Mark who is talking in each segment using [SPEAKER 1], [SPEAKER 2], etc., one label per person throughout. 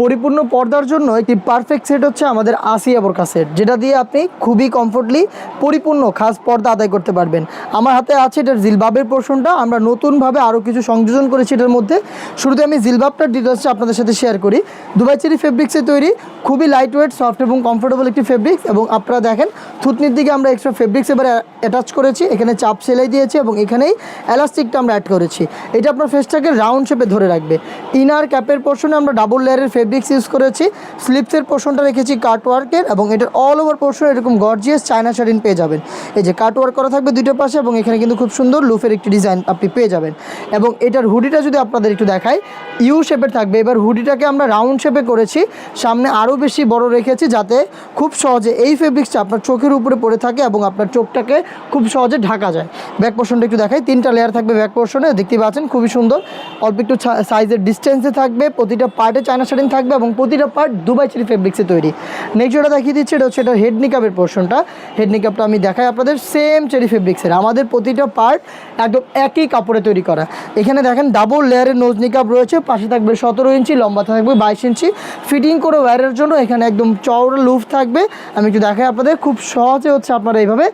[SPEAKER 1] পরিপূর্ণ পর্দার জন্য একটি পারফেক্ট সেট হচ্ছে আমাদের আসিয়া বোরকা সেট, যেটা দিয়ে আপনি খুবই কমফোর্টলি পরিপূর্ণ খাস পর্দা আদায় করতে পারবেন। আমার হাতে আছে এটার জিলবাবের পোর্শনটা, আমরা নতুনভাবে আরও কিছু সংযোজন করেছি এটার মধ্যে। শুরুতে আমি জিলবাবটার ডিটেলসটা আপনাদের সাথে শেয়ার করি। দুবাই চেরি ফেব্রিক্সে তৈরি, খুবই লাইট ওয়েট, সফট এবং কমফোর্টেবল একটি ফেব্রিক্স। এবং আপনারা দেখেন থুতনির দিকে আমরা এক্সট্রা ফেব্রিক্স এবার অ্যাটাচ করেছি, এখানে চাপ সেলাই দিয়েছি এবং এখানেই এলাস্টিকটা আমরা অ্যাড করেছি। এটা আপনার ফেসটাকে রাউন্ড শেপে ধরে রাখবে। ইনার ক্যাপের পোর্শনে আমরা ডাবল লেয়ারের ফেব্রিক্স ইউজ করেছি, স্লিপসের পোর্শনটা রেখেছি কাটওয়ার্কের, এবং এটার অল ওভার পোর্শনে এরকম গর্জিয়াস চায়না শাড়িন পেয়ে যাবেন। এই যে কাটওয়ার্ক করা থাকবে দুইটার পাশে, এবং এখানে কিন্তু খুব সুন্দর লুফের একটি ডিজাইন আপনি পেয়ে যাবেন। এবং এটার হুডিটা যদি আপনাদের একটু দেখাই, ইউ শেপের থাকবে। এবার হুডিটাকে আমরা রাউন্ড শেপে করেছি, সামনে আরও বেশি বড় রেখেছি যাতে খুব সহজে এই ফেব্রিক্সটা আপনার চোখের উপরে পড়ে থাকে এবং আপনার চোখটাকে খুব সহজে ঢাকা যায়। ব্যাক পোর্শনটা একটু দেখাই, 3টা লেয়ার থাকবে ব্যাক পোর্শনে, দেখতে পাচ্ছেন খুবই সুন্দর। অল্প একটু সাইজের ডিস্টেন্সে থাকবে, প্রতিটা পার্টে চায়না শাড়িন থাকবে এবং প্রতিটা পার্ট দুবাই চেরি ফেব্রিক্সে তৈরি। নেক্সট যেটা দেখিয়ে দিচ্ছি, এটা হচ্ছে এটা হেড নিকাপের পোর্শনটা। হেড নিকাপটা আমি দেখাই আপনাদের, সেম চেরি ফেব্রিক্সের, আমাদের প্রতিটা পার্ট একদম একই কাপড়ে তৈরি করা। এখানে দেখেন ডাবল লেয়ারের নোজ নিকাপ রয়েছে, পাশে থাকবে 17 ইঞ্চি, লম্বা থাকবে 22 ইঞ্চি। ফিটিং করে ওয়্যারের জন্য এখানে একদম চওড়া লুফ থাকবে। আমি একটু দেখাই আপনাদের, খুব সহজে হচ্ছে আপনারা এইভাবে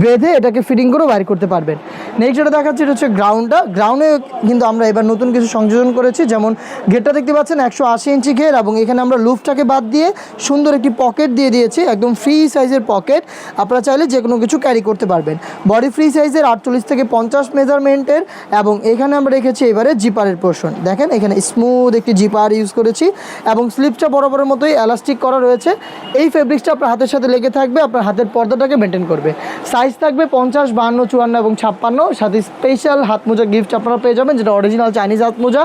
[SPEAKER 1] বেঁধে এটাকে ফিটিং করে বাইর করতে পারবেন। নেক্সট যেটা দেখাচ্ছি এটা হচ্ছে গ্রাউন্ডটা। গ্রাউন্ডে কিন্তু আমরা এবার নতুন কিছু সংযোজন করেছি, যেমন ঘেরটা দেখতে পাচ্ছেন 180 ইঞ্চি ঘের, এবং এখানে আমরা লুফটাকে বাদ দিয়ে সুন্দর একটি পকেট দিয়ে দিয়েছি, একদম ফ্রি সাইজের পকেট। আপনারা চাইলে যে কোনো কিছু ক্যারি করতে পারবেন। বডি ফ্রি সাইজের 48 থেকে 50 মেজারমেন্টের, এবং এখানে আমরা রেখেছি এবারে জিপারের পোর্শন। দেখেন এখানে স্মুথ একটি জিপার ইউজ করেছি, এবং স্লিপসটা বরাবরের মতোই এলাস্টিক করা রয়েছে। এই ফেব্রিক্সটা আপনার হাতের সাথে লেগে থাকবে, আপনার হাতের পর্দাটাকে মেনটেন করবে। সাইজ থাকবে 50, 52, 54 এবং 56। সাথে স্পেশাল হাত মোজা গিফট আপনারা পেয়ে যাবেন, যেটা অরিজিনাল চাইনিজ হাত মোজা।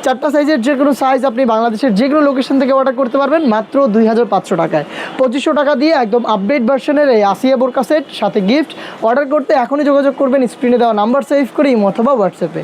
[SPEAKER 1] 4টা সাইজের যে কোনো সাইজ আপনি বাংলাদেশের যে কোনো লোকেশন থেকে অর্ডার করতে পারবেন মাত্র 2500 টাকায়। 2500 টাকা দিয়ে একদম আপডেট ভার্সনের এই আসিয়া বোরকা সেট সাথে গিফট অর্ডার করতে এখনই যোগাযোগ করবেন স্ক্রিনে দেওয়া নাম্বার সেভ করে ইমো অথবা হোয়াটসঅ্যাপে।